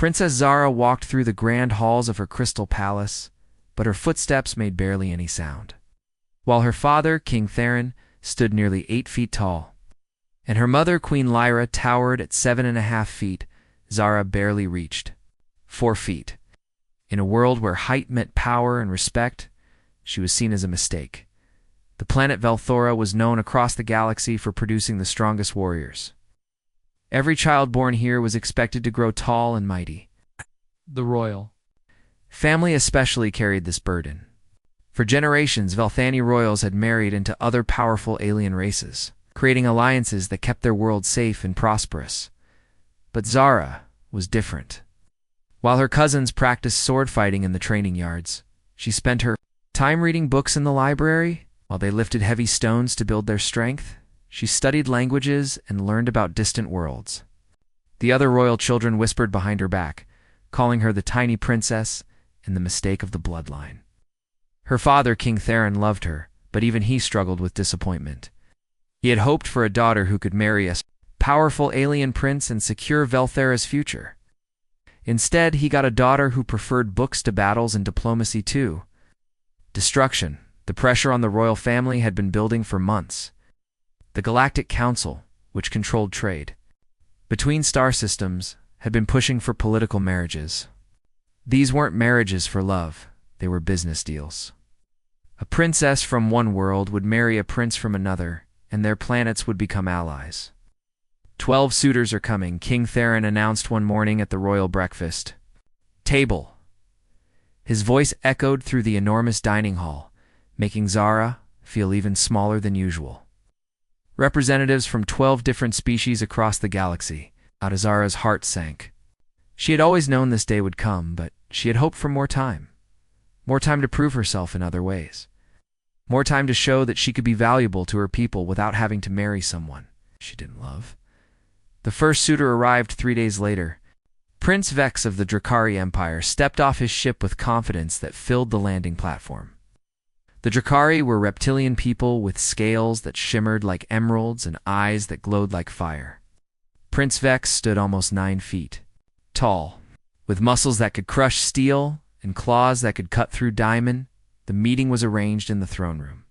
Princess Zara walked through the grand halls of her crystal palace, but her footsteps made barely any sound. While her father, King Theron, stood nearly 8 feet tall, and her mother, Queen Lyra, towered at 7.5 feet, Zara barely reached 4 feet. In a world where height meant power and respect, she was seen as a mistake. The planet Velthora was known across the galaxy for producing the strongest warriors. Every child born here was expected to grow tall and mighty. The royal family especially carried this burden. For generations, Velthani royals had married into other powerful alien races, creating alliances that kept their world safe and prosperous. But Zara was different. While her cousins practiced sword fighting in the training yards, she spent her time reading books in the library. While they lifted heavy stones to build their strength, she studied languages and learned about distant worlds. The other royal children whispered behind her back, calling her the tiny princess and the mistake of the bloodline. Her father, King Theron, loved her, but even he struggled with disappointment. He had hoped for a daughter who could marry a powerful alien prince and secure Velthera's future. Instead, he got a daughter who preferred books to battles and diplomacy too. Destruction. The pressure on the royal family had been building for months. The Galactic Council, which controlled trade between star systems, had been pushing for political marriages. These weren't marriages for love, they were business deals. A princess from one world would marry a prince from another, and their planets would become allies. 12 suitors are coming, King Theron announced one morning at the royal breakfast table. His voice echoed through the enormous dining hall, making Zara feel even smaller than usual. Representatives from 12 different species across the galaxy. Zara's heart sank. She had always known this day would come, but she had hoped for more time. More time to prove herself in other ways. More time to show that she could be valuable to her people without having to marry someone she didn't love. The first suitor arrived 3 days later. Prince Vex of the Drakari Empire stepped off his ship with confidence that filled the landing platform. The Drakari were reptilian people with scales that shimmered like emeralds and eyes that glowed like fire. Prince Vex stood almost 9 feet tall, with muscles that could crush steel and claws that could cut through diamond. The meeting was arranged in the throne room.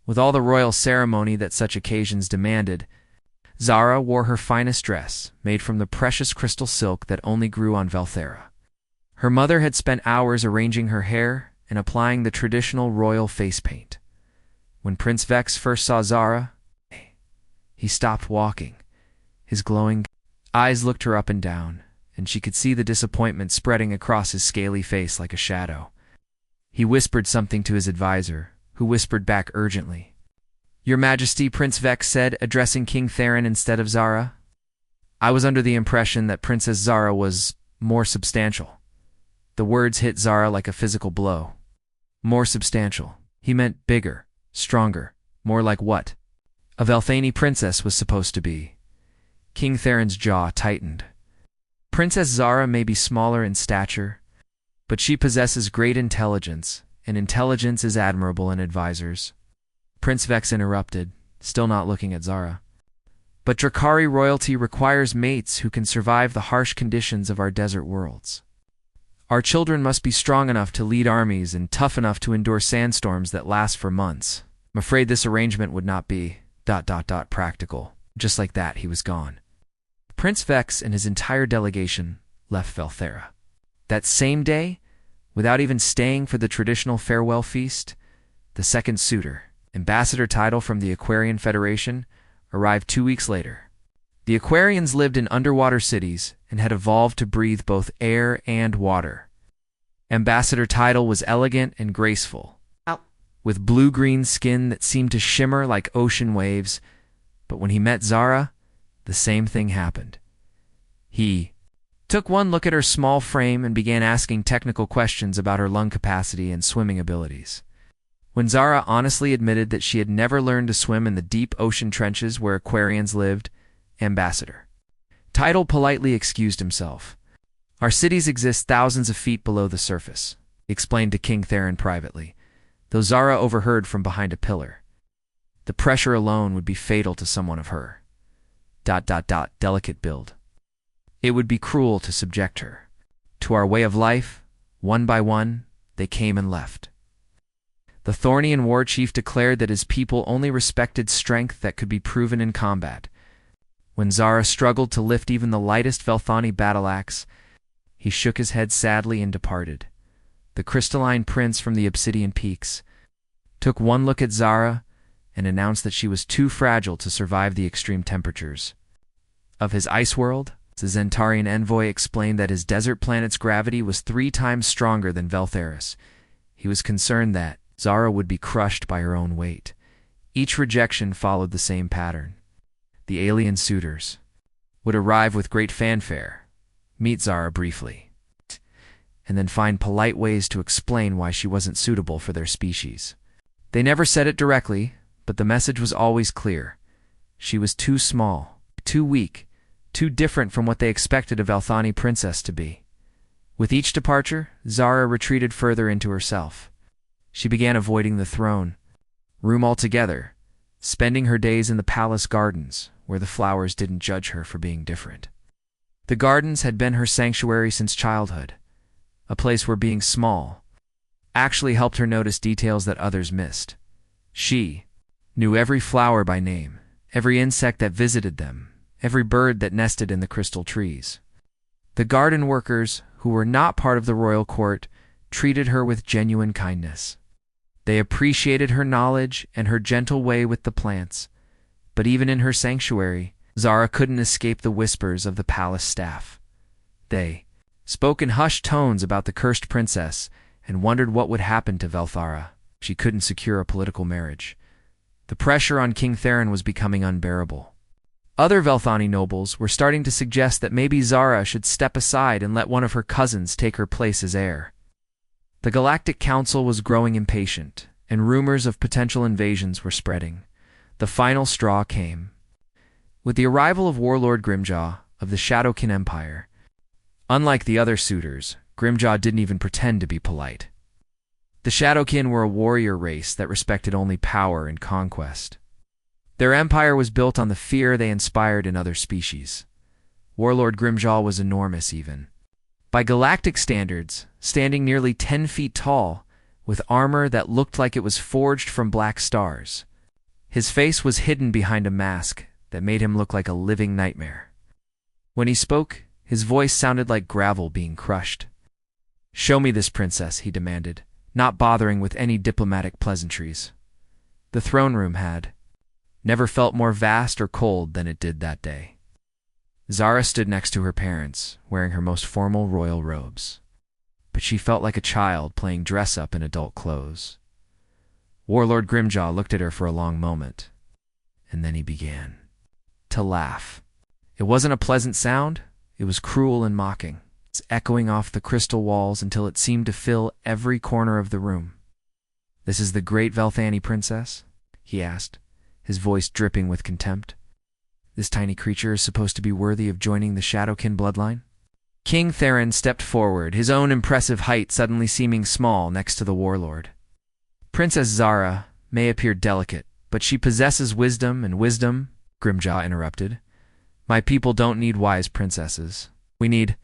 With all the royal ceremony that such occasions demanded, Zara wore her finest dress, made from the precious crystal silk that only grew on Velthera. Her mother had spent hours arranging her hair and applying the traditional royal face paint. When Prince Vex first saw Zara, he stopped walking. His glowing eyes looked her up and down, and she could see the disappointment spreading across his scaly face like a shadow. He whispered something to his advisor, who whispered back urgently. "Your Majesty," Prince Vex said, addressing King Theron instead of Zara. "I was under the impression that Princess Zara was more substantial." The words hit Zara like a physical blow. More substantial. He meant bigger, stronger, more like what a Velthani princess was supposed to be. King Theron's jaw tightened. Princess Zara may be smaller in stature, but she possesses great intelligence, and intelligence is admirable in advisors. Prince Vex interrupted, still not looking at Zara. "But Drakari royalty requires mates who can survive the harsh conditions of our desert worlds. Our children must be strong enough to lead armies and tough enough to endure sandstorms that last for months. I'm afraid this arrangement would not be ... practical." Just like that, he was gone. Prince Vex and his entire delegation left Velthera. That same day, without even staying for the traditional farewell feast, the second suitor, ambassador title from the Aquarian Federation, arrived 2 weeks later. The Aquarians lived in underwater cities and had evolved to breathe both air and water. Ambassador title was elegant and graceful, with blue-green skin that seemed to shimmer like ocean waves, but when he met Zara, the same thing happened. He took one look at her small frame and began asking technical questions about her lung capacity and swimming abilities. When Zara honestly admitted that she had never learned to swim in the deep ocean trenches where Aquarians lived, Ambassador title politely excused himself. "Our cities exist thousands of feet below the surface," he explained to King Theron privately, though Zara overheard from behind a pillar. The pressure alone would be fatal to someone of her delicate build. It would be cruel to subject her To our way of life, one by one, they came and left. The Thornian war chief declared that his people only respected strength that could be proven in combat. When Zara struggled to lift even the lightest Velthani battle axe, he shook his head sadly and departed. The crystalline prince from the Obsidian Peaks took one look at Zara and announced that she was too fragile to survive the extreme temperatures of his ice world. The Zentarian envoy explained that his desert planet's gravity was 3 times stronger than Veltheris. He was concerned that Zara would be crushed by her own weight. Each rejection followed the same pattern. The alien suitors would arrive with great fanfare, meet Zara briefly, and then find polite ways to explain why she wasn't suitable for their species. They never said it directly, but the message was always clear. She was too small, too weak, too different from what they expected a Velthani princess to be. With each departure, Zara retreated further into herself. She began avoiding the throne room altogether, spending her days in the palace gardens, where the flowers didn't judge her for being different. The gardens had been her sanctuary since childhood, a place where being small actually helped her notice details that others missed. She knew every flower by name, every insect that visited them, every bird that nested in the crystal trees. The garden workers, who were not part of the royal court, treated her with genuine kindness. They appreciated her knowledge and her gentle way with the plants, but even in her sanctuary, Zara couldn't escape the whispers of the palace staff. They spoke in hushed tones about the cursed princess and wondered what would happen to Velthara if she couldn't secure a political marriage. The pressure on King Theron was becoming unbearable. Other Velthani nobles were starting to suggest that maybe Zara should step aside and let one of her cousins take her place as heir. The Galactic Council was growing impatient, and rumors of potential invasions were spreading. The final straw came. With the arrival of Warlord Grimjaw of the Shadowkin Empire, unlike the other suitors, Grimjaw didn't even pretend to be polite. The Shadowkin were a warrior race that respected only power and conquest. Their empire was built on the fear they inspired in other species. Warlord Grimjaw was enormous even. By galactic standards, standing nearly 10 feet tall, with armor that looked like it was forged from black stars. His face was hidden behind a mask that made him look like a living nightmare. When he spoke, his voice sounded like gravel being crushed. "Show me this princess," he demanded, not bothering with any diplomatic pleasantries. The throne room had never felt more vast or cold than it did that day. Zara stood next to her parents, wearing her most formal royal robes. But she felt like a child playing dress-up in adult clothes. Warlord Grimjaw looked at her for a long moment, and then he began to laugh. It wasn't a pleasant sound, it was cruel and mocking. It's echoing off the crystal walls until it seemed to fill every corner of the room. "This is the great Velthani princess?" he asked, his voice dripping with contempt. "This tiny creature is supposed to be worthy of joining the Shadowkin bloodline?" King Theron stepped forward, his own impressive height suddenly seeming small next to the warlord. "Princess Zara may appear delicate, but she possesses wisdom, and wisdom," Grimjaw interrupted. "My people don't need wise princesses. We need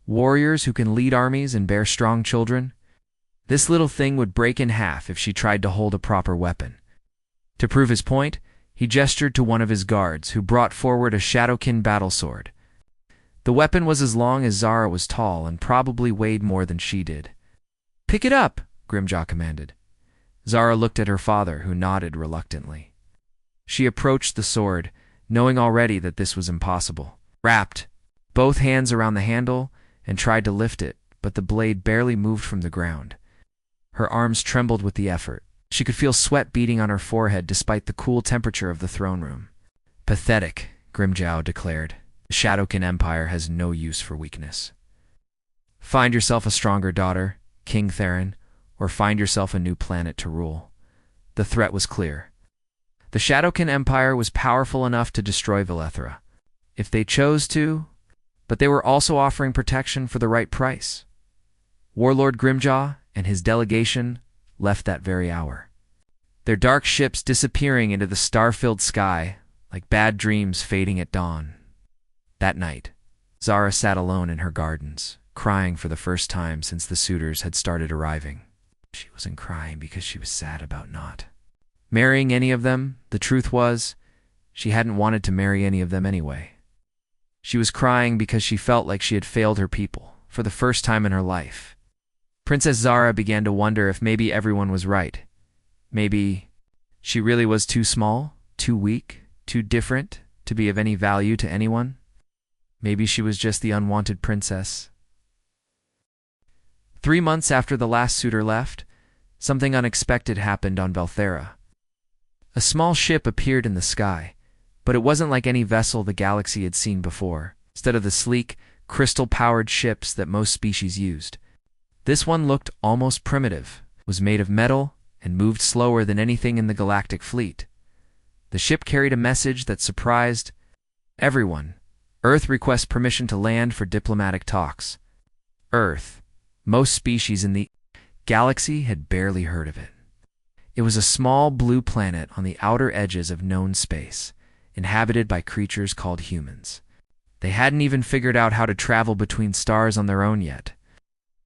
warriors who can lead armies and bear strong children. This little thing would break in half if she tried to hold a proper weapon." To prove his point, he gestured to one of his guards, who brought forward a Shadowkin battle sword. The weapon was as long as Zara was tall and probably weighed more than she did. "Pick it up," Grimjaw commanded. Zara looked at her father, who nodded reluctantly. She approached the sword, knowing already that this was impossible. Wrapped both hands around the handle and tried to lift it, but the blade barely moved from the ground. Her arms trembled with the effort. She could feel sweat beading on her forehead despite the cool temperature of the throne room. "Pathetic," Grimjaw declared. "The Shadowkin Empire has no use for weakness. Find yourself a stronger daughter, King Theron, or find yourself a new planet to rule." The threat was clear. The Shadowkin Empire was powerful enough to destroy Villethra, if they chose to, but they were also offering protection for the right price. Warlord Grimjaw and his delegation left that very hour, their dark ships disappearing into the star-filled sky like bad dreams fading at dawn. That night, Zara sat alone in her gardens, crying for the first time since the suitors had started arriving. She wasn't crying because she was sad about not marrying any of them. The truth was, she hadn't wanted to marry any of them anyway. She was crying because she felt like she had failed her people for the first time in her life. Princess Zara began to wonder if maybe everyone was right. Maybe she really was too small, too weak, too different to be of any value to anyone. Maybe she was just the unwanted princess. 3 months after the last suitor left, something unexpected happened on Valthera. A small ship appeared in the sky, but it wasn't like any vessel the galaxy had seen before. Instead of the sleek, crystal-powered ships that most species used, this one looked almost primitive, was made of metal, and moved slower than anything in the galactic fleet. The ship carried a message that surprised everyone. Earth requests permission to land for diplomatic talks. Earth, most species in the galaxy had barely heard of it. It was a small blue planet on the outer edges of known space, inhabited by creatures called humans. They hadn't even figured out how to travel between stars on their own yet.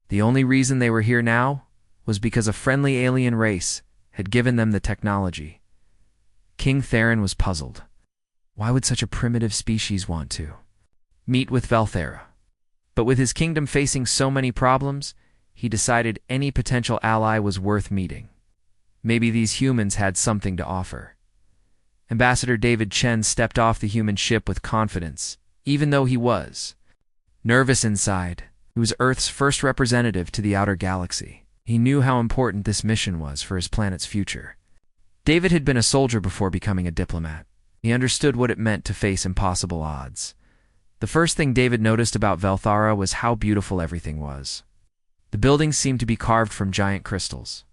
The only reason they were here now was because a friendly alien race had given them the technology. King Theron was puzzled. Why would such a primitive species want to meet with Valthera? But with his kingdom facing so many problems, he decided any potential ally was worth meeting. Maybe these humans had something to offer. Ambassador David Chen stepped off the human ship with confidence, even though he was nervous inside. He was Earth's first representative to the outer galaxy. He knew how important this mission was for his planet's future. David had been a soldier before becoming a diplomat. He understood what it meant to face impossible odds. The first thing David noticed about Valthera was how beautiful everything was. The buildings seemed to be carved from giant crystals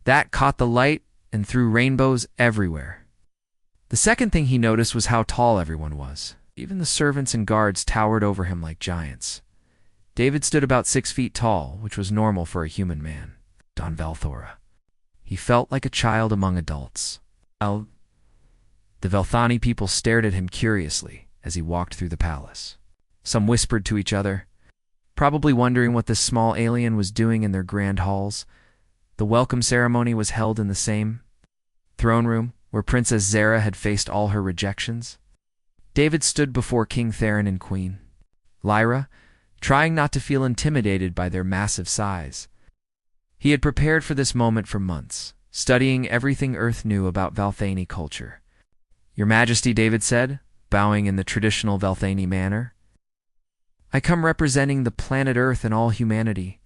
that caught the light and threw rainbows everywhere. The second thing he noticed was how tall everyone was. Even the servants and guards towered over him like giants. David stood about 6 feet tall, which was normal for a human man. On Valthera, he felt like a child among adults. The Velthani people stared at him curiously as he walked through the palace. Some whispered to each other, probably wondering what this small alien was doing in their grand halls. The welcome ceremony was held in the same throne room where Princess Zara had faced all her rejections. David stood before King Theron and Queen Lyra, trying not to feel intimidated by their massive size. He had prepared for this moment for months, studying everything Earth knew about Valthani culture. "Your Majesty," David said, bowing in the traditional Valthani manner, "I come representing the planet Earth and all humanity.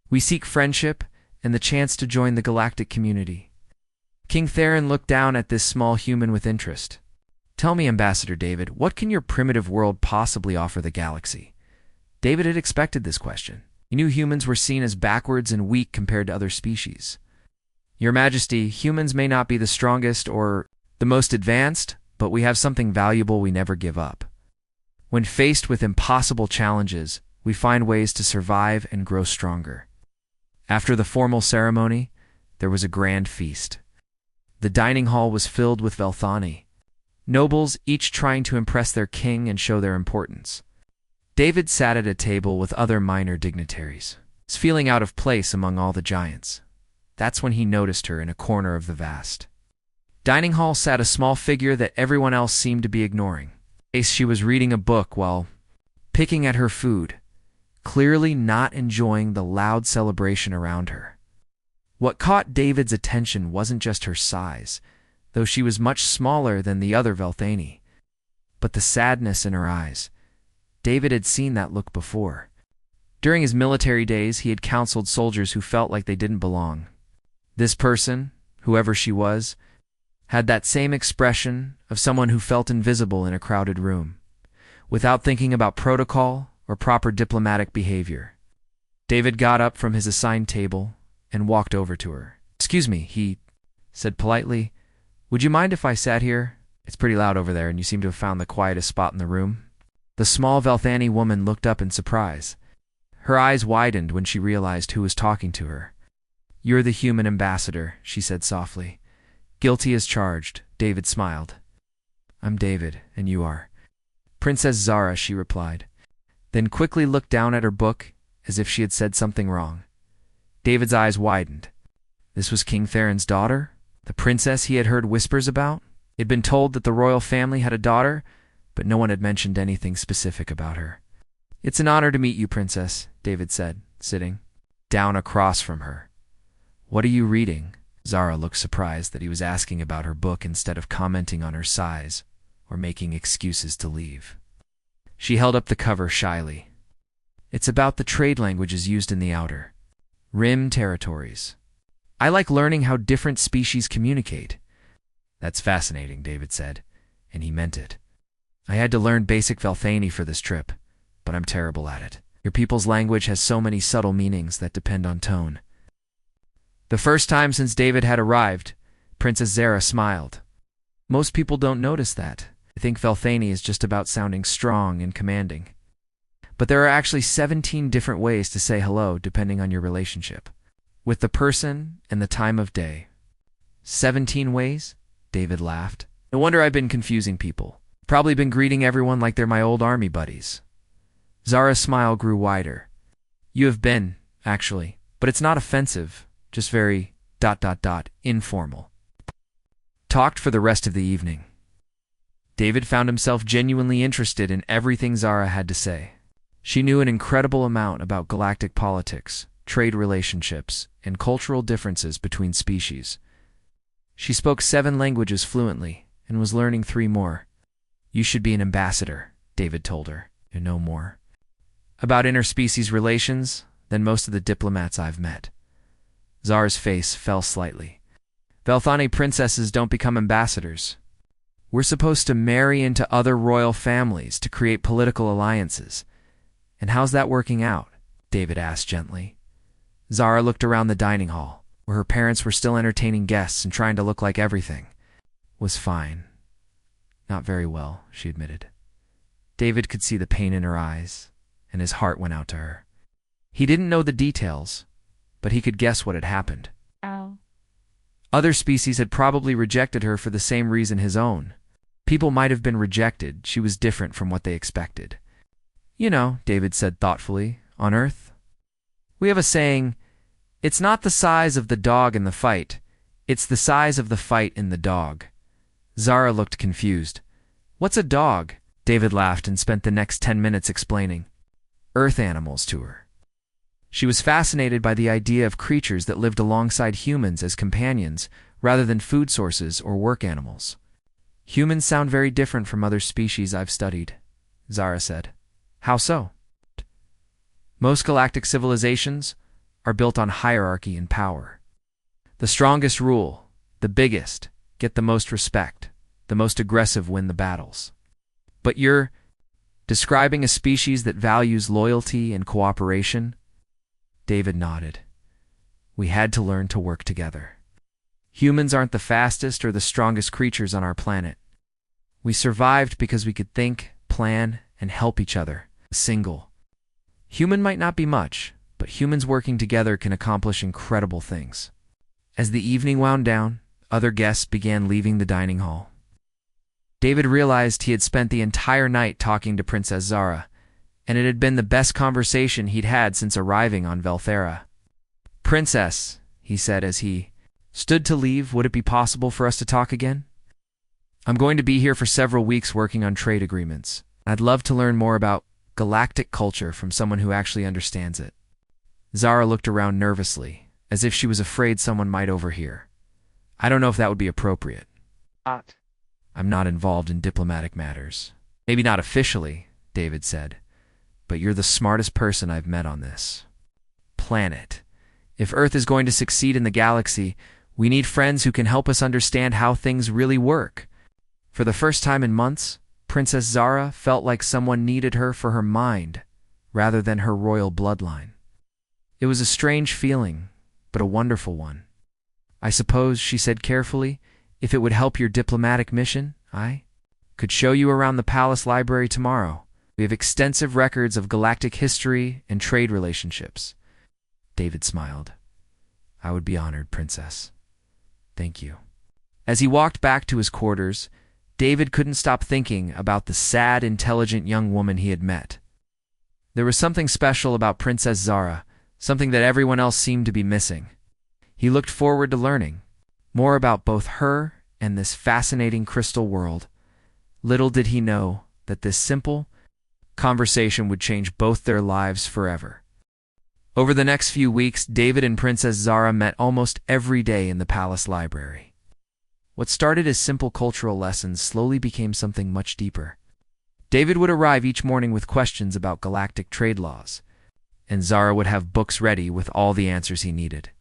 We seek friendship and the chance to join the galactic community." King Theron looked down at this small human with interest. "Tell me, Ambassador David, what can your primitive world possibly offer the galaxy?" David had expected this question. He knew humans were seen as backwards and weak compared to other species. "Your Majesty, humans may not be the strongest or the most advanced, but we have something valuable we never give up. When faced with impossible challenges, we find ways to survive and grow stronger." After the formal ceremony, there was a grand feast. The dining hall was filled with Velthani, nobles each trying to impress their king and show their importance. David sat at a table with other minor dignitaries, feeling out of place among all the giants. That's when he noticed her in a corner of the vast dining hall sat a small figure that everyone else seemed to be ignoring. She was reading a book while picking at her food, clearly not enjoying the loud celebration around her. What caught David's attention wasn't just her size, though she was much smaller than the other Velthani, but the sadness in her eyes. David had seen that look before. During his military days, he had counseled soldiers who felt like they didn't belong. This person, whoever she was, had that same expression of someone who felt invisible in a crowded room, without thinking about protocol or proper diplomatic behavior. David got up from his assigned table and walked over to her. "Excuse me," he said politely. "Would you mind if I sat here? It's pretty loud over there, and you seem to have found the quietest spot in the room." The small Velthani woman looked up in surprise. Her eyes widened when she realized who was talking to her. "You're the human ambassador," she said softly. "Guilty as charged," David smiled. "I'm David, and you are?" "Princess Zara," she replied, then quickly looked down at her book as if she had said something wrong. David's eyes widened. This was King Theron's daughter? The princess he had heard whispers about? He had been told that the royal family had a daughter, but no one had mentioned anything specific about her. "It's an honor to meet you, Princess," David said, sitting down across from her. "What are you reading?" Zara looked surprised that he was asking about her book instead of commenting on her size or making excuses to leave. She held up the cover shyly. "It's about the trade languages used in the Outer Rim territories. I like learning how different species communicate." "That's fascinating," David said, and he meant it. "I had to learn basic Velthani for this trip, but I'm terrible at it. Your people's language has so many subtle meanings that depend on tone." The first time since David had arrived, Princess Zara smiled. "Most people don't notice that. I think Velthani is just about sounding strong and commanding. But there are actually 17 different ways to say hello depending on your relationship with the person and the time of day." 17 ways? David laughed. "No wonder I've been confusing people. Probably been greeting everyone like they're my old army buddies." Zara's smile grew wider. "You have been, actually, but it's not offensive, just very ... informal." Talked for the rest of the evening. David found himself genuinely interested in everything Zara had to say. She knew an incredible amount about galactic politics, trade relationships, and cultural differences between species. She spoke 7 languages fluently and was learning 3 more. "You should be an ambassador," David told her. "You know more about interspecies relations than most of the diplomats I've met." Zara's face fell slightly. "Velthani princesses don't become ambassadors. We're supposed to marry into other royal families to create political alliances. And how's that working out?" David asked gently. Zara looked around the dining hall, where her parents were still entertaining guests and trying to look like everything was fine. "Not very well," she admitted. David could see the pain in her eyes, and his heart went out to her. He didn't know the details, but he could guess what had happened. Ow. Other species had probably rejected her for the same reason his own. People might have been rejected. She was different from what they expected. "You know," David said thoughtfully, "on Earth, we have a saying, it's not the size of the dog in the fight, it's the size of the fight in the dog." Zara looked confused. "What's a dog?" David laughed and spent the next 10 minutes explaining Earth animals to her. She was fascinated by the idea of creatures that lived alongside humans as companions rather than food sources or work animals. "Humans sound very different from other species I've studied," Zara said. "How so?" "Most galactic civilizations are built on hierarchy and power. The strongest rule, the biggest, get the most respect, the most aggressive win the battles. But you're describing a species that values loyalty and cooperation?" David nodded. "We had to learn to work together. Humans aren't the fastest or the strongest creatures on our planet. We survived because we could think, plan, and help each other. Single. Human might not be much, but humans working together can accomplish incredible things." As the evening wound down, other guests began leaving the dining hall. David realized he had spent the entire night talking to Princess Zara, and it had been the best conversation he'd had since arriving on Velthera. "Princess," he said as he stood to leave, "would it be possible for us to talk again? I'm going to be here for several weeks working on trade agreements. I'd love to learn more about galactic culture from someone who actually understands it." Zara looked around nervously, as if she was afraid someone might overhear. "I don't know if that would be appropriate. I'm not involved in diplomatic matters." "Maybe not officially," David said, "but you're the smartest person I've met on this planet. If Earth is going to succeed in the galaxy, we need friends who can help us understand how things really work." For the first time in months, Princess Zara felt like someone needed her for her mind, rather than her royal bloodline. It was a strange feeling, but a wonderful one. "I suppose," she said carefully, "if it would help your diplomatic mission, I could show you around the palace library tomorrow. We have extensive records of galactic history and trade relationships." David smiled. "I would be honored, Princess. Thank you." As he walked back to his quarters, David couldn't stop thinking about the sad, intelligent young woman he had met. There was something special about Princess Zara, something that everyone else seemed to be missing. He looked forward to learning more about both her and this fascinating crystal world. Little did he know that this simple conversation would change both their lives forever. Over the next few weeks, David and Princess Zara met almost every day in the palace library. What started as simple cultural lessons slowly became something much deeper. David would arrive each morning with questions about galactic trade laws, and Zara would have books ready with all the answers he needed.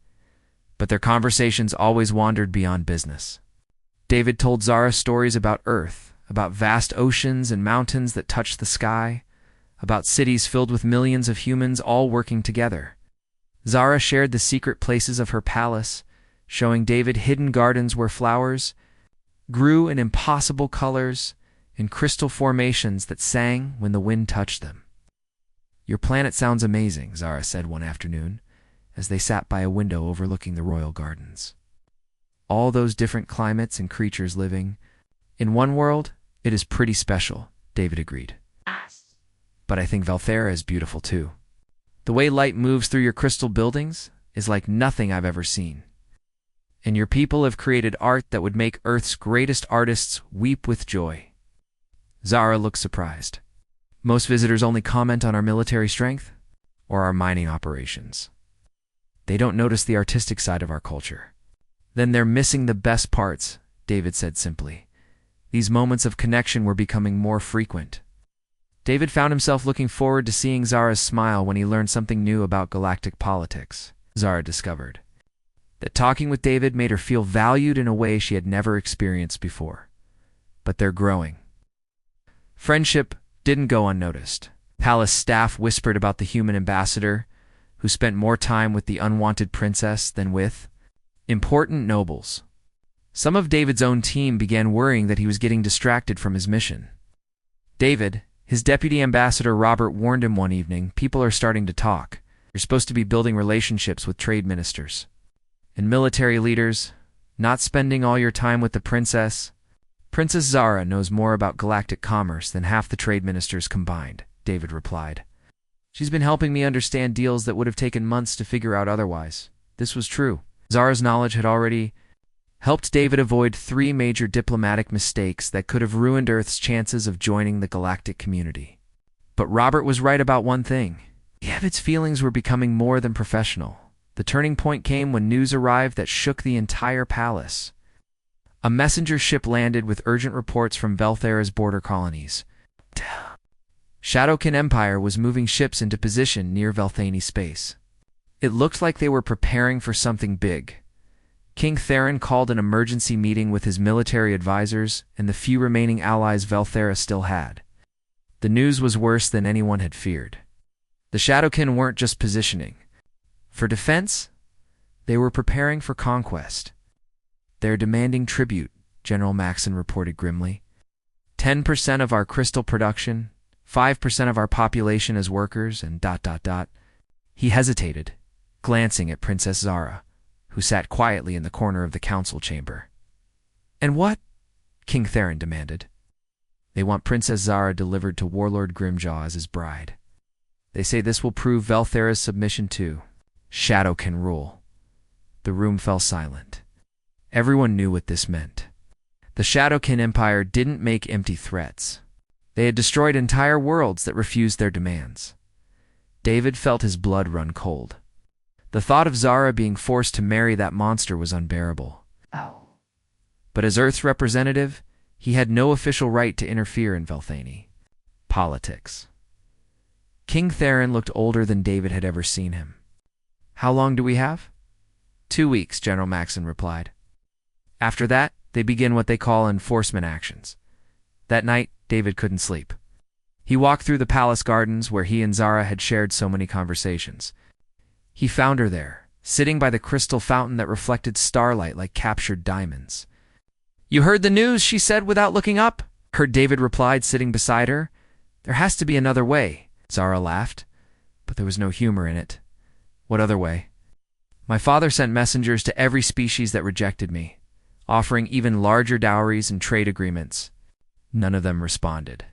But their conversations always wandered beyond business. David told Zara stories about Earth, about vast oceans and mountains that touched the sky, about cities filled with millions of humans all working together. Zara shared the secret places of her palace, showing David hidden gardens where flowers grew in impossible colors and crystal formations that sang when the wind touched them. "Your planet sounds amazing," Zara said one afternoon, as they sat by a window overlooking the royal gardens. "All those different climates and creatures living in one world, it is pretty special," David agreed. "But I think Valthera is beautiful too. The way light moves through your crystal buildings is like nothing I've ever seen. And your people have created art that would make Earth's greatest artists weep with joy." Zara looked surprised. "Most visitors only comment on our military strength or our mining operations. They don't notice the artistic side of our culture." "Then they're missing the best parts," David said simply. These moments of connection were becoming more frequent. David found himself looking forward to seeing Zara's smile when he learned something new about galactic politics. Zara discovered that talking with David made her feel valued in a way she had never experienced before. But they're growing. Friendship didn't go unnoticed. Palace staff whispered about the human ambassador, who spent more time with the unwanted princess than with important nobles. Some of David's own team began worrying that he was getting distracted from his mission. David, his deputy ambassador Robert, warned him one evening, "People are starting to talk. You're supposed to be building relationships with trade ministers and military leaders, not spending all your time with the princess." "Princess Zara knows more about galactic commerce than half the trade ministers combined," David replied. "She's been helping me understand deals that would have taken months to figure out otherwise." This was true. Zara's knowledge had already helped David avoid 3 major diplomatic mistakes that could have ruined Earth's chances of joining the galactic community. But Robert was right about one thing. David's feelings were becoming more than professional. The turning point came when news arrived that shook the entire palace. A messenger ship landed with urgent reports from Valthera's border colonies. Shadowkin Empire was moving ships into position near Valthani space. It looked like they were preparing for something big. King Theron called an emergency meeting with his military advisors and the few remaining allies Valthera still had. The news was worse than anyone had feared. The Shadowkin weren't just positioning for defense, they were preparing for conquest. "They're demanding tribute," General Maxon reported grimly. 10% of our crystal production, 5% of our population as workers, and ... He hesitated, glancing at Princess Zara, who sat quietly in the corner of the council chamber. "And what?" King Theron demanded. "They want Princess Zara delivered to Warlord Grimjaw as his bride. They say this will prove Valthera's submission to Shadowkin rule." The room fell silent. Everyone knew what this meant. The Shadowkin Empire didn't make empty threats. They had destroyed entire worlds that refused their demands. David felt his blood run cold. The thought of Zara being forced to marry that monster was unbearable. But as Earth's representative, he had no official right to interfere in Valthani politics. King Theron looked older than David had ever seen him. "How long do we have?" 2 weeks, General Maxon replied. After that, they begin what they call enforcement actions. That night, David couldn't sleep. He walked through the palace gardens where he and Zara had shared so many conversations. He found her there, sitting by the crystal fountain that reflected starlight like captured diamonds. "You heard the news," she said without looking up. "Heard," David replied, sitting beside her. "There has to be another way." Zara laughed, but there was no humor in it. "What other way?" "My father sent messengers to every species that rejected me, offering even larger dowries and trade agreements. None of them responded."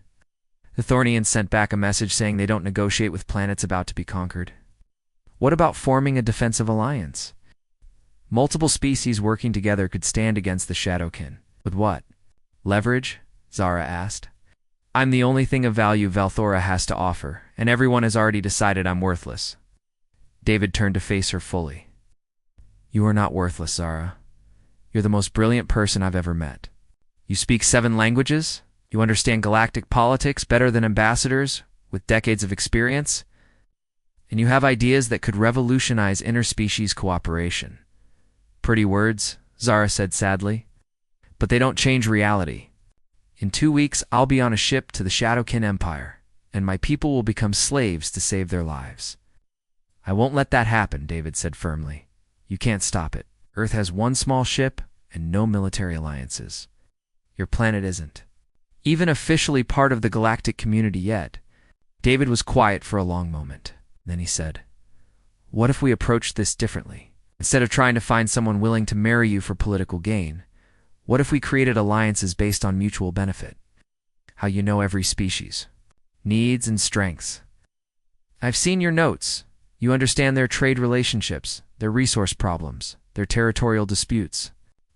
The Thornians sent back a message saying they don't negotiate with planets about to be conquered. What about forming a defensive alliance? Multiple species working together could stand against the Shadowkin. With what? Leverage? Zara asked. I'm the only thing of value Valthora has to offer, and everyone has already decided I'm worthless. David turned to face her fully. You are not worthless, Zara. You're the most brilliant person I've ever met. You speak 7 languages, you understand galactic politics better than ambassadors with decades of experience, and you have ideas that could revolutionize interspecies cooperation. Pretty words, Zara said sadly, but they don't change reality. In 2 weeks, I'll be on a ship to the Shadowkin Empire, and my people will become slaves to save their lives. I won't let that happen, David said firmly. You can't stop it. Earth has 1 small ship and no military alliances. Your planet isn't even officially part of the galactic community yet. David was quiet for a long moment. Then he said, what if we approached this differently? Instead of trying to find someone willing to marry you for political gain, what if we created alliances based on mutual benefit? How you know every species, needs and strengths. I've seen your notes. You understand their trade relationships, their resource problems, their territorial disputes.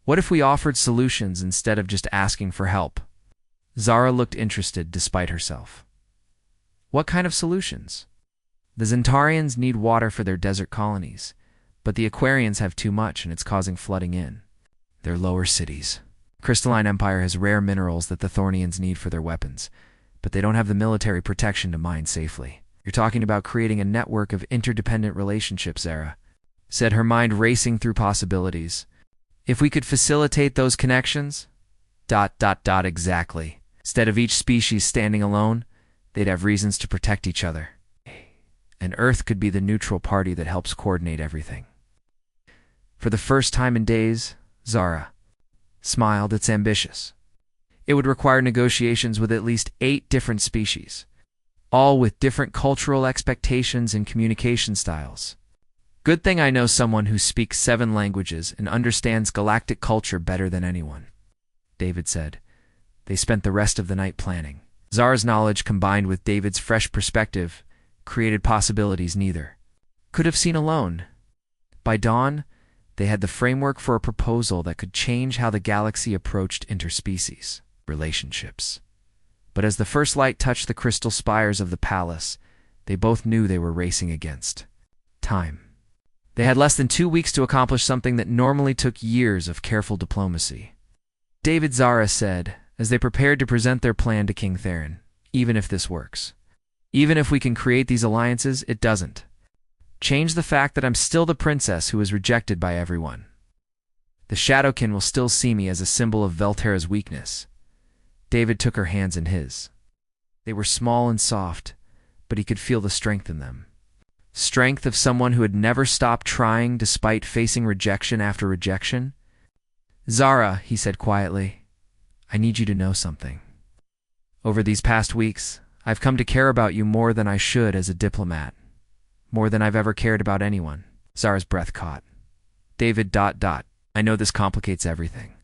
What if we offered solutions instead of just asking for help? Zara looked interested despite herself. What kind of solutions? The Zentarians need water for their desert colonies, but the Aquarians have too much and it's causing flooding in their lower cities. Crystalline Empire has rare minerals that the Thornians need for their weapons, but they don't have the military protection to mine safely. You're talking about creating a network of interdependent relationships, Zara, said her mind racing through possibilities. If we could facilitate those connections? Exactly. Instead of each species standing alone, they'd have reasons to protect each other. And Earth could be the neutral party that helps coordinate everything. For the first time in days, Zara smiled. It's ambitious. It would require negotiations with at least 8 different species, all with different cultural expectations and communication styles. Good thing I know someone who speaks 7 languages and understands galactic culture better than anyone, David said. They spent the rest of the night planning. Zara's knowledge combined with David's fresh perspective created possibilities neither could have seen alone. By dawn, they had the framework for a proposal that could change how the galaxy approached interspecies relationships. But as the first light touched the crystal spires of the palace, they both knew they were racing against time. They had less than 2 weeks to accomplish something that normally took years of careful diplomacy. David, Zara said, as they prepared to present their plan to King Theron, even if this works. Even if we can create these alliances, it doesn't change the fact that I'm still the princess who was rejected by everyone. The Shadowkin will still see me as a symbol of Velterra's weakness. David took her hands in his. They were small and soft, but he could feel the strength in them. Strength of someone who had never stopped trying despite facing rejection after rejection. Zara, he said quietly, I need you to know something. Over these past weeks, I've come to care about you more than I should as a diplomat. More than I've ever cared about anyone. Zara's breath caught. David, I know this complicates everything.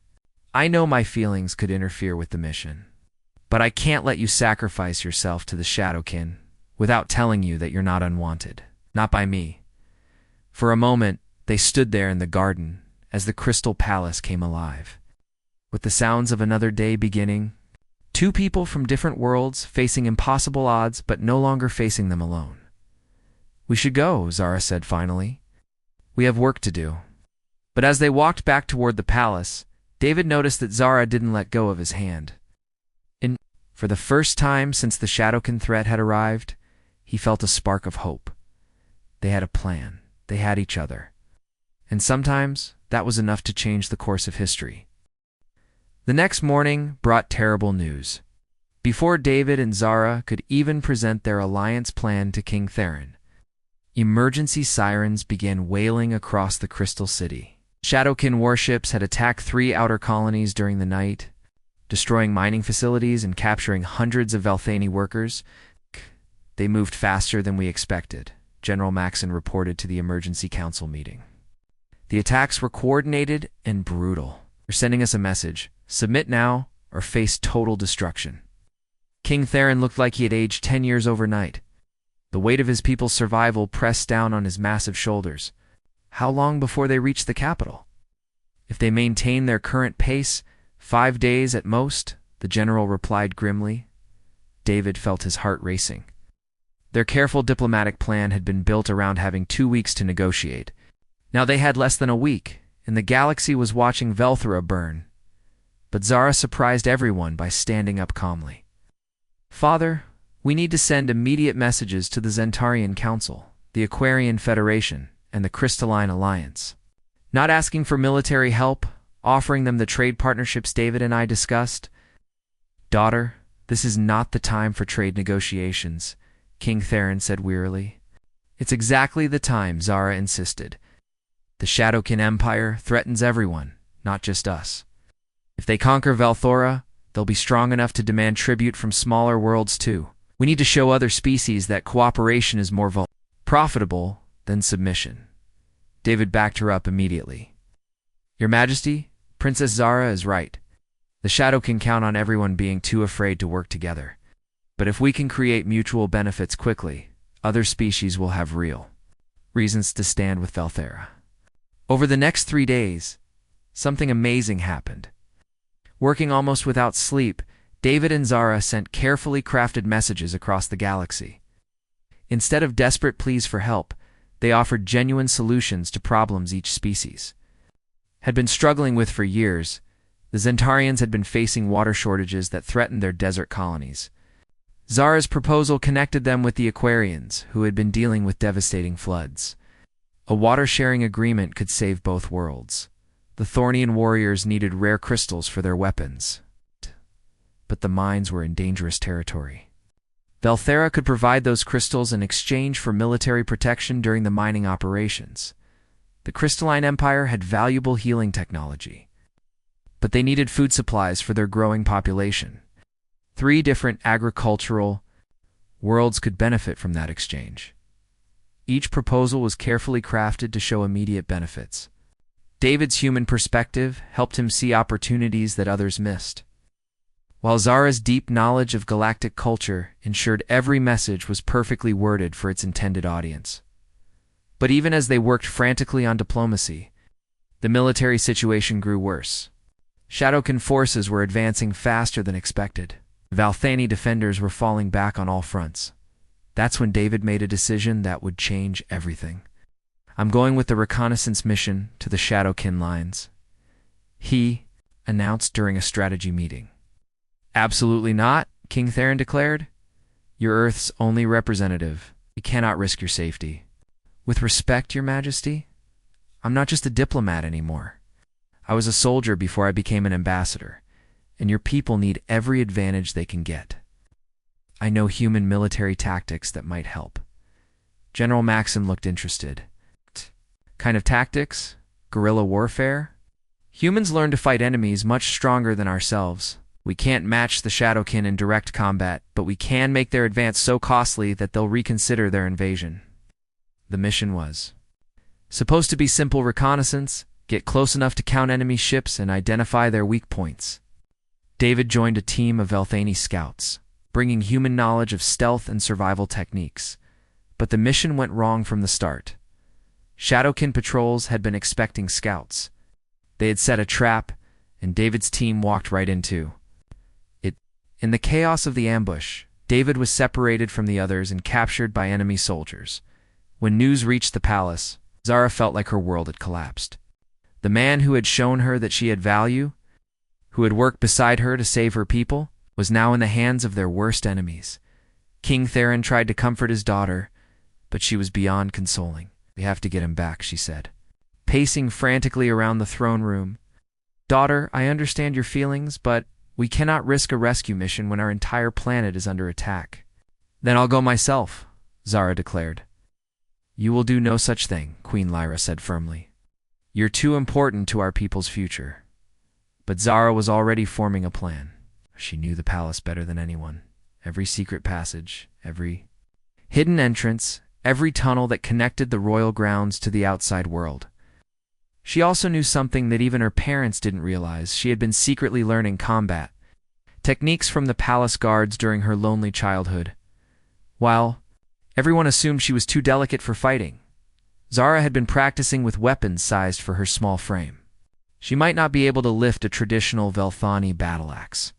I know my feelings could interfere with the mission. But I can't let you sacrifice yourself to the Shadowkin without telling you that you're not unwanted. Not by me. For a moment, they stood there in the garden as the Crystal Palace came alive. With the sounds of another day beginning, 2 people from different worlds facing impossible odds but no longer facing them alone. We should go, Zara said finally. We have work to do. But as they walked back toward the palace, David noticed that Zara didn't let go of his hand. For the first time since the Shadowkin threat had arrived, he felt a spark of hope. They had a plan. They had each other. And sometimes that was enough to change the course of history. The next morning brought terrible news. Before David and Zara could even present their alliance plan to King Theron, emergency sirens began wailing across the Crystal City. Shadowkin warships had attacked 3 outer colonies during the night, destroying mining facilities and capturing hundreds of Velthani workers. They moved faster than we expected, General Maxon reported to the emergency council meeting. The attacks were coordinated and brutal. They're sending us a message. Submit now or face total destruction. King Theron looked like he had aged 10 years overnight. The weight of his people's survival pressed down on his massive shoulders. How long before they reached the capital? If they maintained their current pace, 5 days at most, the general replied grimly. David felt his heart racing. Their careful diplomatic plan had been built around having 2 weeks to negotiate. Now they had less than a week, and the galaxy was watching Velthora burn. But Zara surprised everyone by standing up calmly. "Father, we need to send immediate messages to the Zentarian Council, the Aquarian Federation, and the Crystalline Alliance. Not asking for military help, offering them the trade partnerships David and I discussed." "Daughter, this is not the time for trade negotiations," King Theron said wearily. "It's exactly the time," Zara insisted. "The Shadowkin Empire threatens everyone, not just us. If they conquer Velthora, they'll be strong enough to demand tribute from smaller worlds too. We need to show other species that cooperation is more profitable than submission." David backed her up immediately. "Your Majesty, Princess Zara is right. The Shadow can count on everyone being too afraid to work together. But if we can create mutual benefits quickly, other species will have real reasons to stand with Velthora." Over the next 3 days, something amazing happened. Working almost without sleep, David and Zara sent carefully crafted messages across the galaxy. Instead of desperate pleas for help, they offered genuine solutions to problems each species had been struggling with for years. The Zentarians had been facing water shortages that threatened their desert colonies. Zara's proposal connected them with the Aquarians, who had been dealing with devastating floods. A water-sharing agreement could save both worlds. The Thornian warriors needed rare crystals for their weapons, but the mines were in dangerous territory. Velthora could provide those crystals in exchange for military protection during the mining operations. The Crystalline Empire had valuable healing technology, but they needed food supplies for their growing population. 3 different agricultural worlds could benefit from that exchange. Each proposal was carefully crafted to show immediate benefits. David's human perspective helped him see opportunities that others missed, while Zara's deep knowledge of galactic culture ensured every message was perfectly worded for its intended audience. But even as they worked frantically on diplomacy, the military situation grew worse. Shadowkin forces were advancing faster than expected. Valthani defenders were falling back on all fronts. That's when David made a decision that would change everything. "I'm going with the reconnaissance mission to the Shadowkin lines," he announced during a strategy meeting. "Absolutely not," King Theron declared. "You're Earth's only representative. You cannot risk your safety." "With respect, Your Majesty, I'm not just a diplomat anymore. I was a soldier before I became an ambassador, and your people need every advantage they can get. I know human military tactics that might help." General Maxon looked interested. "Kind of tactics? Guerrilla warfare?" "Humans learn to fight enemies much stronger than ourselves. We can't match the Shadowkin in direct combat, but we can make their advance so costly that they'll reconsider their invasion." The mission was supposed to be simple reconnaissance, get close enough to count enemy ships and identify their weak points. David joined a team of Velthani scouts, bringing human knowledge of stealth and survival techniques. But the mission went wrong from the start. Shadowkin patrols had been expecting scouts. They had set a trap, and David's team walked right into it. In the chaos of the ambush, David was separated from the others and captured by enemy soldiers. When news reached the palace, Zara felt like her world had collapsed. The man who had shown her that she had value, who had worked beside her to save her people, was now in the hands of their worst enemies. King Theron tried to comfort his daughter, but she was beyond consoling. "We have to get him back," she said, pacing frantically around the throne room. "Daughter, I understand your feelings, but we cannot risk a rescue mission when our entire planet is under attack." "Then I'll go myself," Zara declared. "You will do no such thing," Queen Lyra said firmly. "You're too important to our people's future." But Zara was already forming a plan. She knew the palace better than anyone. Every secret passage, every hidden entrance, every tunnel that connected the royal grounds to the outside world. She also knew something that even her parents didn't realize. She had been secretly learning combat techniques from the palace guards during her lonely childhood. While everyone assumed she was too delicate for fighting, Zara had been practicing with weapons sized for her small frame. She might not be able to lift a traditional Velthani battle axe,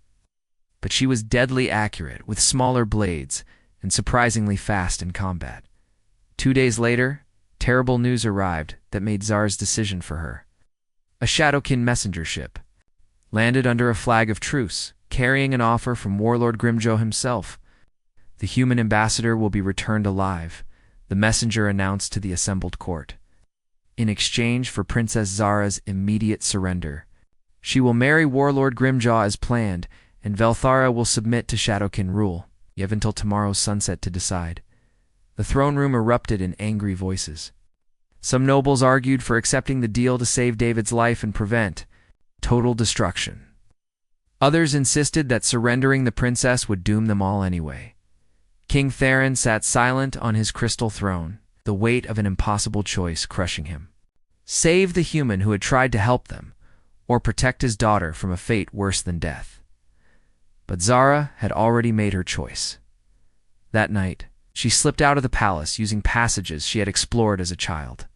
but she was deadly accurate with smaller blades and surprisingly fast in combat. 2 days later, terrible news arrived that made Zara's decision for her. A Shadowkin messenger ship landed under a flag of truce, carrying an offer from Warlord Grimjo himself. The human ambassador will be returned alive, the messenger announced to the assembled court. In exchange for Princess Zara's immediate surrender, she will marry Warlord Grimjaw as planned, and Velthara will submit to Shadowkin rule. You have until tomorrow's sunset to decide. The throne room erupted in angry voices. Some nobles argued for accepting the deal to save David's life and prevent total destruction. Others insisted that surrendering the princess would doom them all anyway. King Theron sat silent on his crystal throne, the weight of an impossible choice crushing him. Save the human who had tried to help them, or protect his daughter from a fate worse than death. But Zara had already made her choice. That night, she slipped out of the palace using passages she had explored as a child.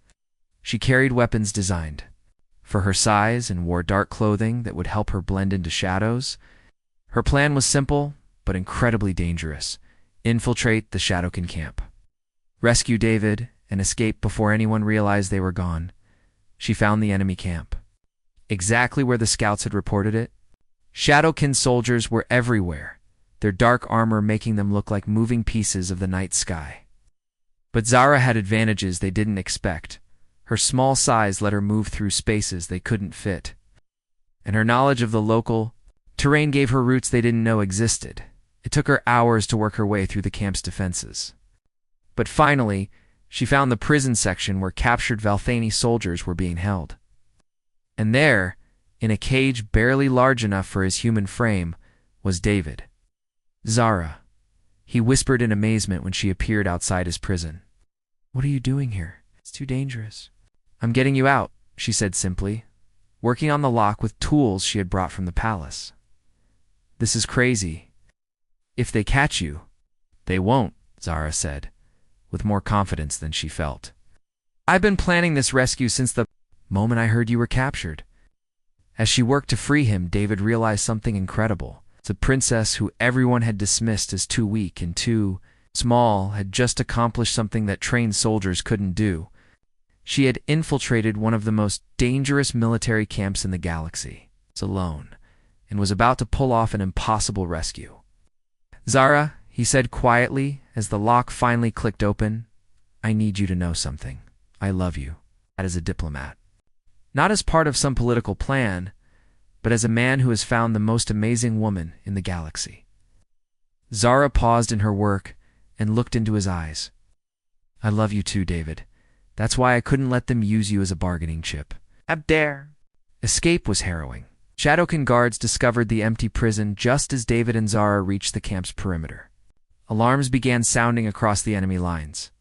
She carried weapons designed for her size and wore dark clothing that would help her blend into shadows. Her plan was simple, but incredibly dangerous: infiltrate the Shadowkin camp, rescue David, and escape before anyone realized they were gone. She found the enemy camp, exactly where the scouts had reported it. Shadowkin soldiers were everywhere, their dark armor making them look like moving pieces of the night sky. But Zara had advantages they didn't expect. Her small size let her move through spaces they couldn't fit, and her knowledge of the local terrain gave her routes they didn't know existed. It took her hours to work her way through the camp's defenses. But finally, she found the prison section where captured Velthani soldiers were being held. And there, in a cage barely large enough for his human frame, was David. "Zara," he whispered in amazement when she appeared outside his prison. "What are you doing here? It's too dangerous." "I'm getting you out," she said simply, working on the lock with tools she had brought from the palace. "This is crazy. If they catch you..." "They won't," Zara said, with more confidence than she felt. "I've been planning this rescue since the moment I heard you were captured." As she worked to free him, David realized something incredible. The princess who everyone had dismissed as too weak and too small had just accomplished something that trained soldiers couldn't do. She had infiltrated one of the most dangerous military camps in the galaxy, alone, and was about to pull off an impossible rescue. "Zara," he said quietly as the lock finally clicked open, "I need you to know something. I love you, as a diplomat. Not as part of some political plan, but as a man who has found the most amazing woman in the galaxy." Zara paused in her work and looked into his eyes. "I love you too, David. That's why I couldn't let them use you as a bargaining chip." Abdare. Escape was harrowing. Shadowkin guards discovered the empty prison just as David and Zara reached the camp's perimeter. Alarms began sounding across the enemy lines,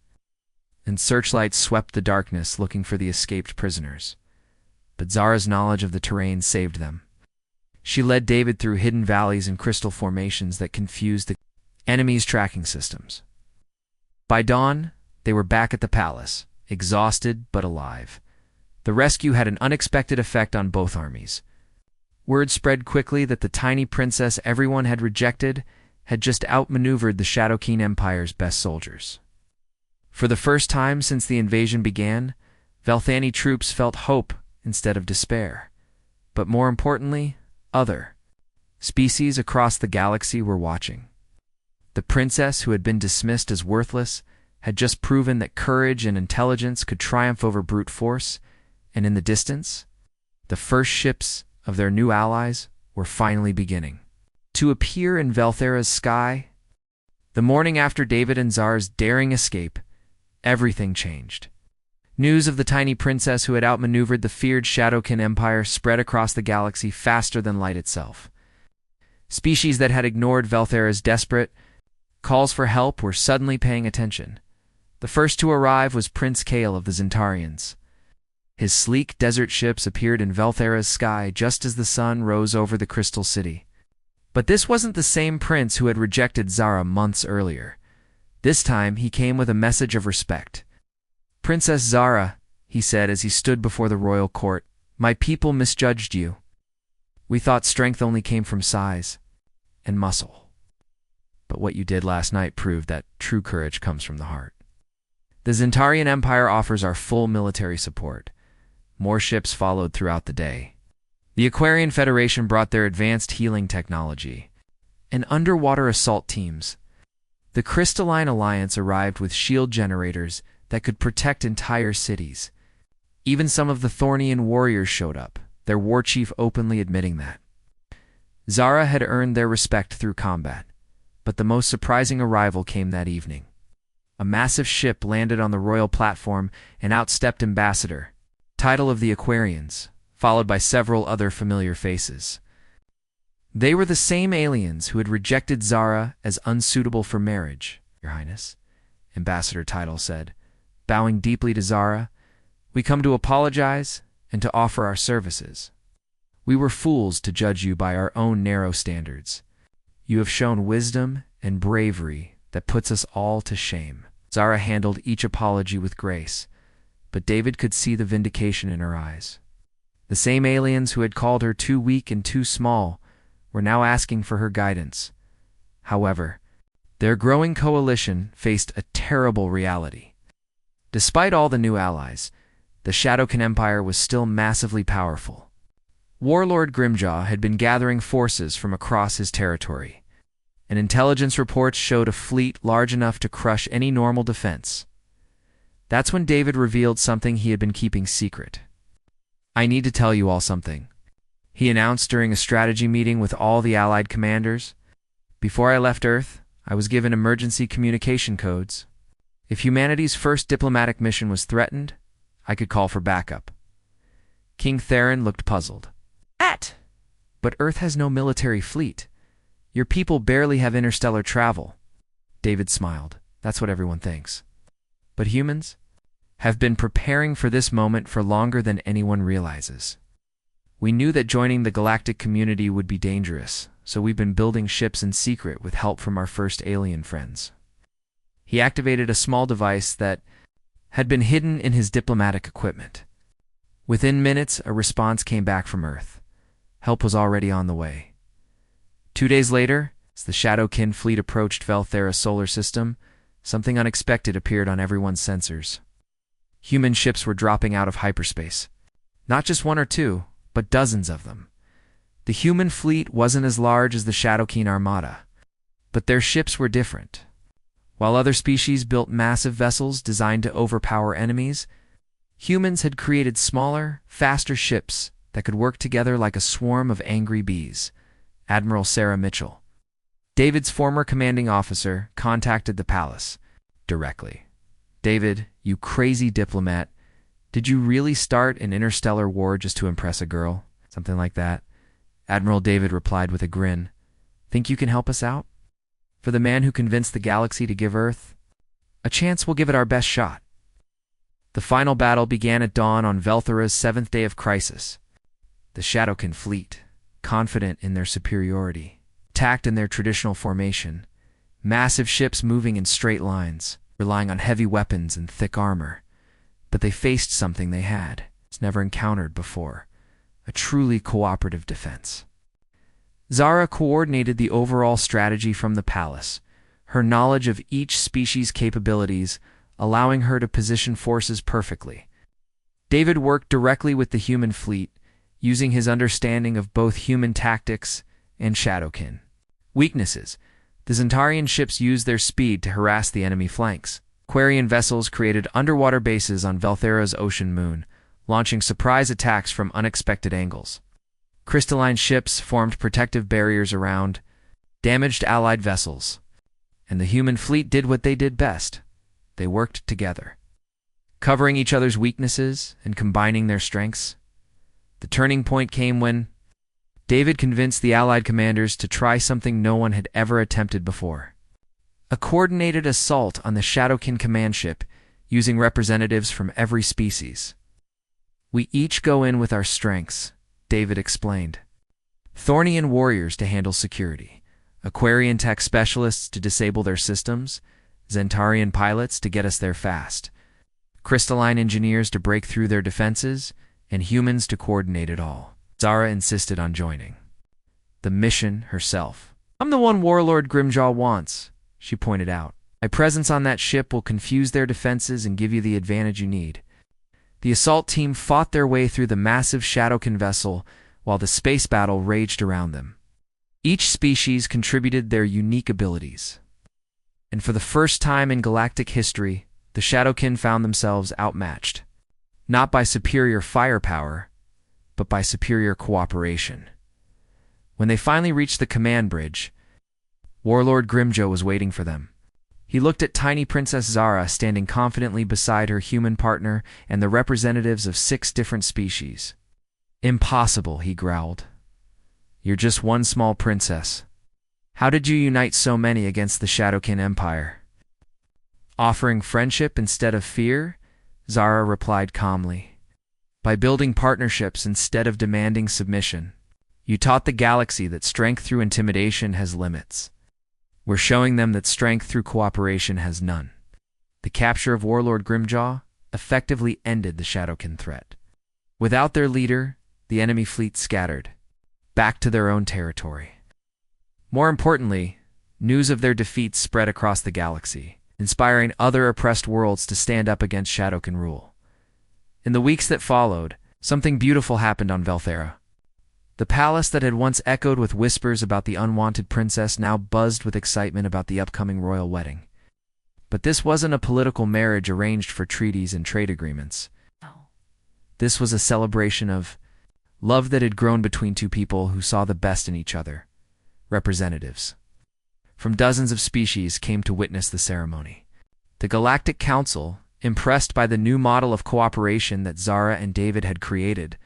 and searchlights swept the darkness looking for the escaped prisoners. But Zara's knowledge of the terrain saved them. She led David through hidden valleys and crystal formations that confused the enemy's tracking systems. By dawn, they were back at the palace, exhausted but alive. The rescue had an unexpected effect on both armies. Word spread quickly that the tiny princess everyone had rejected had just outmaneuvered the Shadowkin Empire's best soldiers. For the first time since the invasion began, Velthani troops felt hope instead of despair. But more importantly, other species across the galaxy were watching. The princess, who had been dismissed as worthless, had just proven that courage and intelligence could triumph over brute force, and in the distance, the first ships of their new allies were finally beginning to appear in Velthara's sky. The morning after David and Zara's daring escape, everything changed. News of the tiny princess who had outmaneuvered the feared Shadowkin Empire spread across the galaxy faster than light itself. Species that had ignored Velthara's desperate calls for help were suddenly paying attention. The first to arrive was Prince Kale of the Zentarians. His sleek desert ships appeared in Velthara's sky just as the sun rose over the Crystal City. But this wasn't the same prince who had rejected Zara months earlier. This time he came with a message of respect. "Princess Zara," he said as he stood before the royal court, "my people misjudged you. We thought strength only came from size and muscle. But what you did last night proved that true courage comes from the heart. The Zentarian Empire offers our full military support." More ships followed throughout the day. The Aquarian Federation brought their advanced healing technology and underwater assault teams. The Crystalline Alliance arrived with shield generators that could protect entire cities. Even some of the Thornian warriors showed up, their war chief openly admitting that. Zara had earned their respect through combat, but the most surprising arrival came that evening. A massive ship landed on the royal platform and outstepped Ambassador, title of the Aquarians, followed by several other familiar faces. They were the same aliens who had rejected Zara as unsuitable for marriage, Your Highness, Ambassador Title said. Bowing deeply to Zara, "We come to apologize and to offer our services. We were fools to judge you by our own narrow standards. You have shown wisdom and bravery that puts us all to shame." Zara handled each apology with grace, but David could see the vindication in her eyes. The same aliens who had called her too weak and too small were now asking for her guidance. However, their growing coalition faced a terrible reality. Despite all the new allies, the Shadowkin Empire was still massively powerful. Warlord Grimjaw had been gathering forces from across his territory, and intelligence reports showed a fleet large enough to crush any normal defense. That's when David revealed something he had been keeping secret. "I need to tell you all something," he announced during a strategy meeting with all the Allied commanders. "Before I left Earth, I was given emergency communication codes. If humanity's first diplomatic mission was threatened, I could call for backup." King Theron looked puzzled. "But Earth has no military fleet. Your people barely have interstellar travel." David smiled. "That's what everyone thinks. But humans have been preparing for this moment for longer than anyone realizes. We knew that joining the galactic community would be dangerous, so we've been building ships in secret with help from our first alien friends." He activated a small device that had been hidden in his diplomatic equipment. Within minutes, a response came back from Earth. Help was already on the way. 2 days later, as the Shadowkin fleet approached Velthera's solar system, something unexpected appeared on everyone's sensors. Human ships were dropping out of hyperspace. Not just one or two, but dozens of them. The human fleet wasn't as large as the Shadowkin Armada, but their ships were different. While other species built massive vessels designed to overpower enemies, humans had created smaller, faster ships that could work together like a swarm of angry bees. Admiral Sarah Mitchell, David's former commanding officer, contacted the palace directly. "David, you crazy diplomat, did you really start an interstellar war just to impress a girl?" Something like that. Admiral David replied with a grin. "Think you can help us out? For the man who convinced the galaxy to give Earth a chance, we'll give it our best shot." The final battle began at dawn on Velthera's 7th day of crisis. The Shadowkin fleet, confident in their superiority, attacked in their traditional formation, massive ships moving in straight lines, relying on heavy weapons and thick armor. But they faced something they had never encountered before, a truly cooperative defense. Zara coordinated the overall strategy from the palace, her knowledge of each species' capabilities allowing her to position forces perfectly. David worked directly with the human fleet, using his understanding of both human tactics and Shadowkin. Weaknesses: the Zentarian ships used their speed to harass the enemy flanks. Aquarian vessels created underwater bases on Velthera's ocean moon, launching surprise attacks from unexpected angles. Crystalline ships formed protective barriers around damaged Allied vessels, and the human fleet did what they did best. They worked together, covering each other's weaknesses and combining their strengths. The turning point came when David convinced the Allied commanders to try something no one had ever attempted before: a coordinated assault on the Shadowkin command ship using representatives from every species. "We each go in with our strengths," David explained. Thornian warriors to handle security, Aquarian tech specialists to disable their systems, Zentarian pilots to get us there fast, crystalline engineers to break through their defenses, and humans to coordinate it all. Zara insisted on joining. The mission herself. "I'm the one Warlord Grimjaw wants," she pointed out. "My presence on that ship will confuse their defenses and give you the advantage you need." The assault team fought their way through the massive Shadowkin vessel while the space battle raged around them. Each species contributed their unique abilities. And for the first time in galactic history, the Shadowkin found themselves outmatched, not by superior firepower, but by superior cooperation. When they finally reached the command bridge, Warlord Grimjaw was waiting for them. He looked at tiny Princess Zara standing confidently beside her human partner and the representatives of 6 different species. "Impossible," he growled. "You're just one small princess. How did you unite so many against the Shadowkin Empire?" "Offering friendship instead of fear," Zara replied calmly. "By building partnerships instead of demanding submission. You taught the galaxy that strength through intimidation has limits. We're showing them that strength through cooperation has none." The capture of Warlord Grimjaw effectively ended the Shadowkin threat. Without their leader, the enemy fleet scattered, back to their own territory. More importantly, news of their defeat spread across the galaxy, inspiring other oppressed worlds to stand up against Shadowkin rule. In the weeks that followed, something beautiful happened on Velthera. The palace that had once echoed with whispers about the unwanted princess now buzzed with excitement about the upcoming royal wedding. But this wasn't a political marriage arranged for treaties and trade agreements. This was a celebration of love that had grown between 2 people who saw the best in each other. Representatives from dozens of species came to witness the ceremony. The Galactic Council, impressed by the new model of cooperation that Zara and David had created,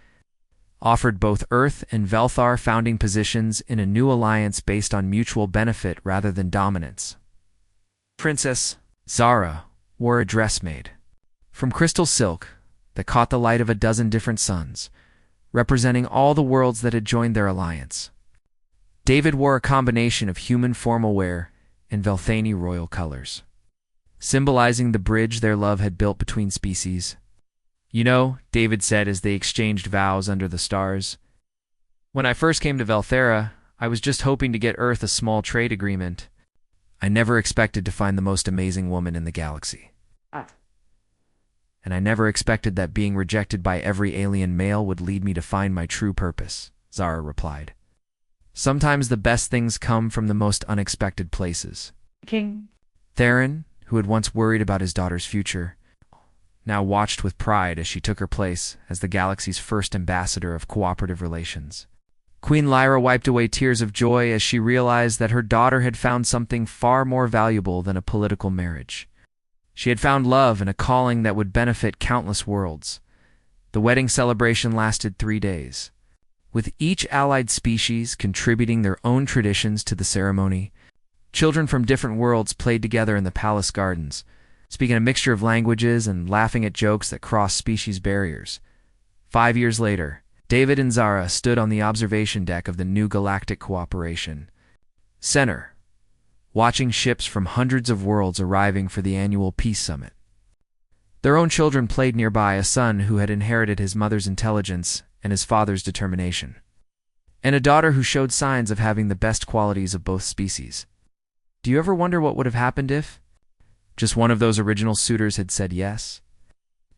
offered both Earth and Velthar founding positions in a new alliance based on mutual benefit rather than dominance. Princess Zara wore a dress made from crystal silk that caught the light of a dozen different suns, representing all the worlds that had joined their alliance. David wore a combination of human formal wear and Velthani royal colors, symbolizing the bridge their love had built between species. "You know," David said as they exchanged vows under the stars, "when I first came to Velthera, I was just hoping to get Earth a small trade agreement. I never expected to find the most amazing woman in the galaxy. And I never expected that being rejected by every alien male would lead me to find my true purpose," Zara replied. "Sometimes the best things come from the most unexpected places." King Theron, who had once worried about his daughter's future, now watched with pride as she took her place as the galaxy's first ambassador of cooperative relations. Queen Lyra wiped away tears of joy as she realized that her daughter had found something far more valuable than a political marriage. She had found love and a calling that would benefit countless worlds. The wedding celebration lasted 3 days, with each allied species contributing their own traditions to the ceremony. Children from different worlds played together in the palace gardens, speaking a mixture of languages and laughing at jokes that crossed species barriers. 5 years later, David and Zara stood on the observation deck of the new Galactic Cooperation Center, watching ships from hundreds of worlds arriving for the annual Peace Summit. Their own children played nearby, a son who had inherited his mother's intelligence and his father's determination, and a daughter who showed signs of having the best qualities of both species. Do you ever wonder what would have happened if just one of those original suitors had said yes?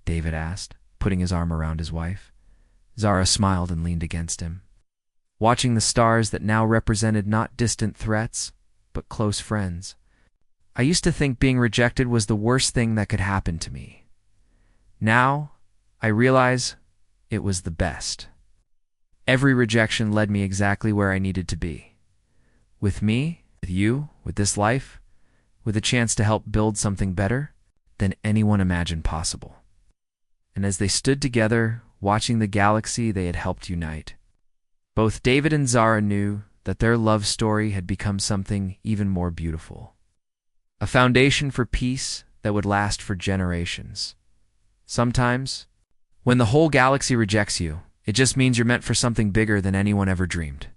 David asked, putting his arm around his wife. Zara smiled and leaned against him, watching the stars that now represented not distant threats, but close friends. "I used to think being rejected was the worst thing that could happen to me. Now, I realize it was the best. Every rejection led me exactly where I needed to be. With me, with you, with this life, with a chance to help build something better than anyone imagined possible." And as they stood together, watching the galaxy they had helped unite, both David and Zara knew that their love story had become something even more beautiful. A foundation for peace that would last for generations. Sometimes, when the whole galaxy rejects you, it just means you're meant for something bigger than anyone ever dreamed.